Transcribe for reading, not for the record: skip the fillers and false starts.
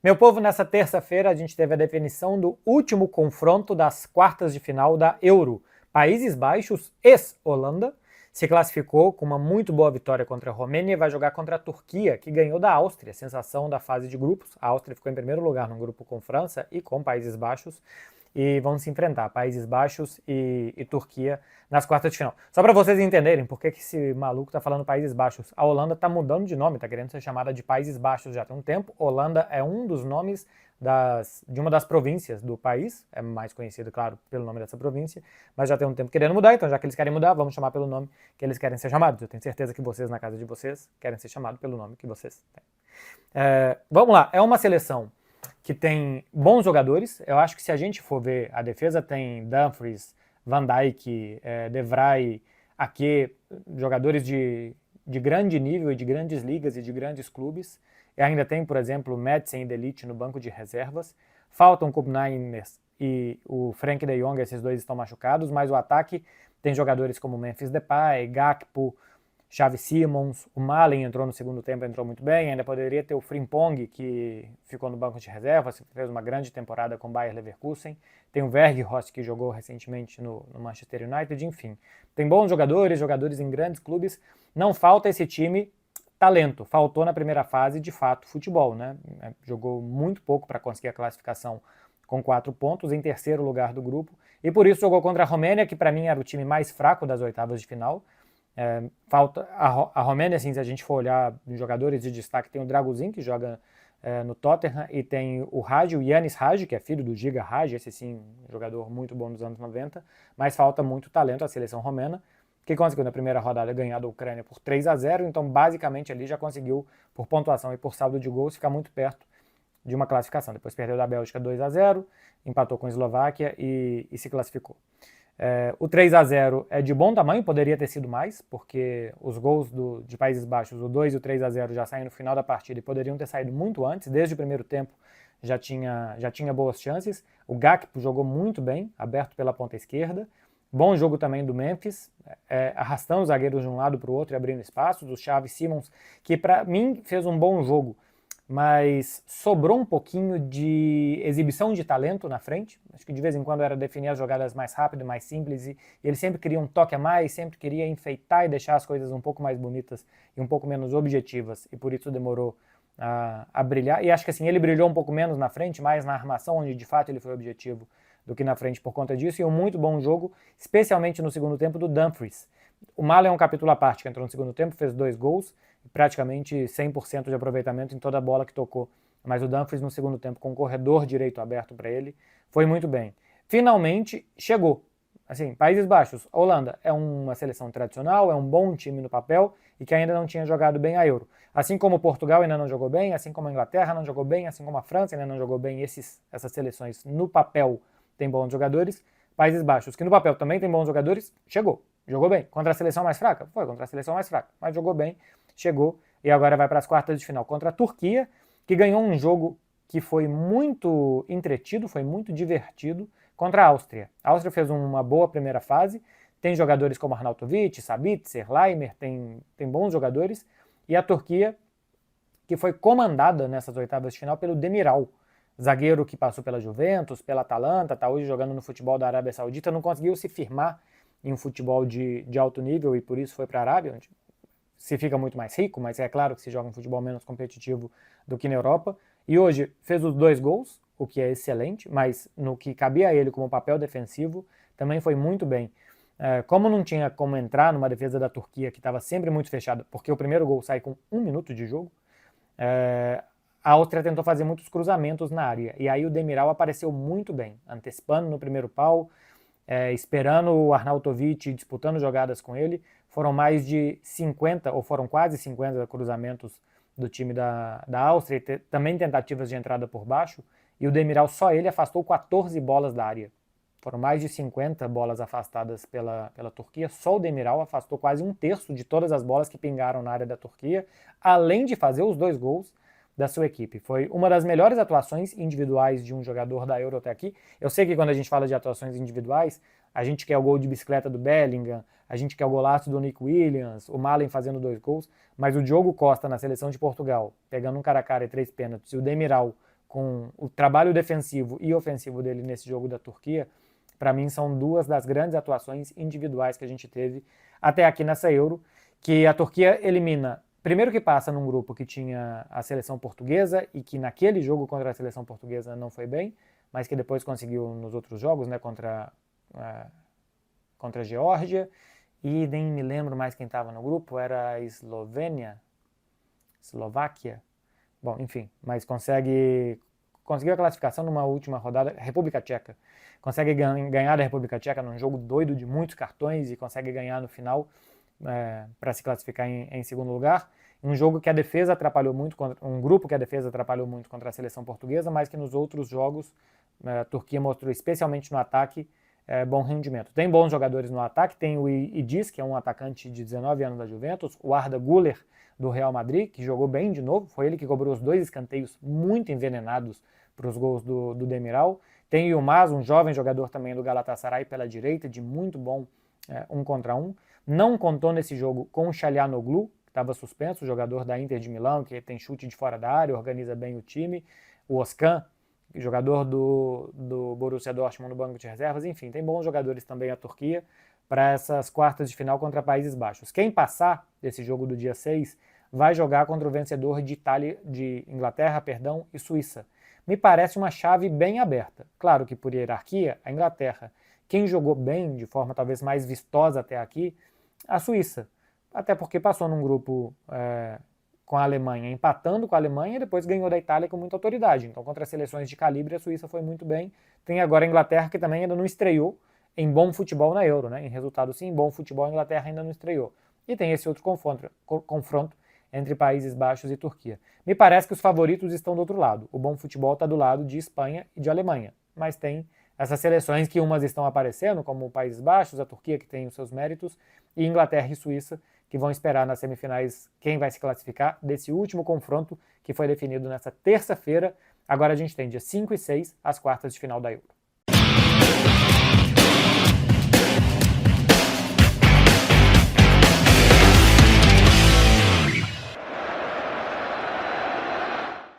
Meu povo, nessa terça-feira a gente teve a definição do último confronto das quartas de final da Euro. Países Baixos, ex-Holanda, se classificou com uma muito boa vitória contra a Romênia e vai jogar contra a Turquia, que ganhou da Áustria, sensação da fase de grupos. A Áustria ficou em primeiro lugar no grupo com França e com Países Baixos. E vão se enfrentar, Países Baixos e Turquia, nas quartas de final. Só para vocês entenderem por que esse maluco tá falando Países Baixos. A Holanda tá mudando de nome, tá querendo ser chamada de Países Baixos já tem um tempo. Holanda é um dos nomes de uma das províncias do país, é mais conhecido, claro, pelo nome dessa província, mas já tem um tempo querendo mudar, então já que eles querem mudar, vamos chamar pelo nome que eles querem ser chamados. Eu tenho certeza que vocês, na casa de vocês, querem ser chamados pelo nome que vocês têm. Vamos lá, é uma seleção que tem bons jogadores. Eu acho que se a gente for ver, a defesa tem Dumfries, Van Dijk, De Vrij, Ake, jogadores de grande nível e de grandes ligas e de grandes clubes. E ainda tem, por exemplo, Madsen e De Ligt no banco de reservas. Faltam Koop Mainers e o Frank de Jong, esses dois estão machucados, mas o ataque tem jogadores como Memphis Depay, Gakpo, Xavi Simons, o Malen entrou no segundo tempo, entrou muito bem, ainda poderia ter o Frimpong, que ficou no banco de reservas, fez uma grande temporada com o Bayer Leverkusen, tem o Weghorst, que jogou recentemente no Manchester United, enfim. Tem bons jogadores em grandes clubes, não falta esse time talento, faltou na primeira fase, de fato, futebol, né? Jogou muito pouco para conseguir a classificação com 4 pontos, em terceiro lugar do grupo, e por isso jogou contra a Romênia, que para mim era o time mais fraco das oitavas de final. Falta a Romênia, assim, se a gente for olhar jogadores de destaque, tem o Dragusin, que joga no Tottenham, e tem o Hagi, o Yanis Hagi, que é filho do Giga Hagi, esse sim, jogador muito bom nos anos 90, mas falta muito talento à seleção romena, que conseguiu na primeira rodada ganhar da Ucrânia por 3-0, então basicamente ali já conseguiu, por pontuação e por saldo de gols, ficar muito perto de uma classificação. Depois perdeu da Bélgica 2-0, empatou com a Eslováquia e se classificou. O 3-0 é de bom tamanho, poderia ter sido mais, porque os gols de Países Baixos, o 2 e o 3-0, já saem no final da partida e poderiam ter saído muito antes, desde o primeiro tempo já tinha boas chances. O Gakpo jogou muito bem, aberto pela ponta esquerda. Bom jogo também do Memphis, arrastando os zagueiros de um lado para o outro e abrindo espaços. O Xavi Simons, que para mim fez um bom jogo, mas sobrou um pouquinho de exibição de talento na frente. Acho que de vez em quando era definir as jogadas mais rápido, mais simples, e ele sempre queria um toque a mais, sempre queria enfeitar e deixar as coisas um pouco mais bonitas e um pouco menos objetivas, e por isso demorou a brilhar. E acho que assim, ele brilhou um pouco menos na frente, mais na armação, onde de fato ele foi objetivo, do que na frente por conta disso, e um muito bom jogo, especialmente no segundo tempo, do Dumfries. O Malen é um capítulo à parte, que entrou no segundo tempo, fez 2 gols, praticamente 100% de aproveitamento em toda a bola que tocou. Mas o Dumfries no segundo tempo, com o corredor direito aberto para ele, foi muito bem. Finalmente chegou. Assim, Países Baixos, Holanda é uma seleção tradicional, é um bom time no papel e que ainda não tinha jogado bem a Euro. Assim como Portugal ainda não jogou bem, assim como a Inglaterra não jogou bem, assim como a França ainda não jogou bem, essas seleções no papel têm bons jogadores. Países Baixos, que no papel também tem bons jogadores, jogou bem. Contra a seleção mais fraca? Foi contra a seleção mais fraca, mas jogou bem, chegou e agora vai para as quartas de final contra a Turquia, que ganhou um jogo que foi muito entretido, foi muito divertido, contra a Áustria. A Áustria fez uma boa primeira fase, tem jogadores como Arnautovic, Sabitzer, Laimer, tem bons jogadores, e a Turquia, que foi comandada nessas oitavas de final pelo Demiral, zagueiro que passou pela Juventus, pela Atalanta, está hoje jogando no futebol da Arábia Saudita, não conseguiu se firmar em um futebol de alto nível e por isso foi para a Arábia, onde se fica muito mais rico, mas é claro que se joga um futebol menos competitivo do que na Europa. E hoje fez os 2 gols, o que é excelente, mas no que cabia a ele como papel defensivo, também foi muito bem. Como não tinha como entrar numa defesa da Turquia, que estava sempre muito fechada, porque o primeiro gol sai com 1 minuto de jogo, a Áustria tentou fazer muitos cruzamentos na área, e aí o Demiral apareceu muito bem, antecipando no primeiro pau, esperando o Arnautovic, disputando jogadas com ele. Foram mais de 50, ou foram quase 50 cruzamentos do time da Áustria, e também tentativas de entrada por baixo, e o Demiral, só ele, afastou 14 bolas da área. Foram mais de 50 bolas afastadas pela Turquia, só o Demiral afastou quase 1/3 de todas as bolas que pingaram na área da Turquia, além de fazer os 2 gols da sua equipe. Foi uma das melhores atuações individuais de um jogador da Euro até aqui. Eu sei que quando a gente fala de atuações individuais, a gente quer o gol de bicicleta do Bellingham, a gente quer o golaço do Nick Williams, o Malen fazendo 2 gols, mas o Diogo Costa na seleção de Portugal, pegando um cara a cara e 3 pênaltis, e o Demiral com o trabalho defensivo e ofensivo dele nesse jogo da Turquia, para mim são duas das grandes atuações individuais que a gente teve até aqui nessa Euro, que a Turquia elimina, primeiro que passa num grupo que tinha a seleção portuguesa e que naquele jogo contra a seleção portuguesa não foi bem, mas que depois conseguiu nos outros jogos, né, contra a Geórgia, e nem me lembro mais quem estava no grupo, era a Eslováquia, bom, enfim, mas conseguiu a classificação numa última rodada, República Tcheca, consegue ganhar da República Tcheca num jogo doido de muitos cartões e consegue ganhar no final para se classificar em segundo lugar, um jogo que a defesa atrapalhou muito, um grupo que a defesa atrapalhou muito contra a seleção portuguesa, mas que nos outros jogos a Turquia mostrou, especialmente no ataque, bom rendimento. Tem bons jogadores no ataque, tem o Idris, que é um atacante de 19 anos da Juventus, o Arda Güler, do Real Madrid, que jogou bem de novo, foi ele que cobrou os 2 escanteios muito envenenados para os gols do Demiral. Tem o Yılmaz, um jovem jogador também do Galatasaray pela direita, de muito bom 1 contra 1. Não contou nesse jogo com o Çalhanoğlu, que estava suspenso, o jogador da Inter de Milão, que tem chute de fora da área, organiza bem o time. O Özcan, jogador do Borussia Dortmund no banco de reservas. Enfim, tem bons jogadores também a Turquia para essas quartas de final contra Países Baixos. Quem passar desse jogo do dia 6 vai jogar contra o vencedor de Inglaterra e Suíça. Me parece uma chave bem aberta. Claro que por hierarquia, a Inglaterra. Quem jogou bem, de forma talvez mais vistosa até aqui, a Suíça. Até porque passou num grupo com a Alemanha, empatando com a Alemanha e depois ganhou da Itália com muita autoridade. Então, contra as seleções de calibre, a Suíça foi muito bem. Tem agora a Inglaterra, que também ainda não estreou em bom futebol na Euro, né? Em resultado sim, em bom futebol, a Inglaterra ainda não estreou. E tem esse outro confronto entre Países Baixos e Turquia. Me parece que os favoritos estão do outro lado. O bom futebol está do lado de Espanha e de Alemanha. Mas tem essas seleções que umas estão aparecendo, como Países Baixos, a Turquia, que tem os seus méritos, e Inglaterra e Suíça, que vão esperar nas semifinais quem vai se classificar desse último confronto que foi definido nessa terça-feira. Agora a gente tem dia 5 e 6 as quartas de final da Euro.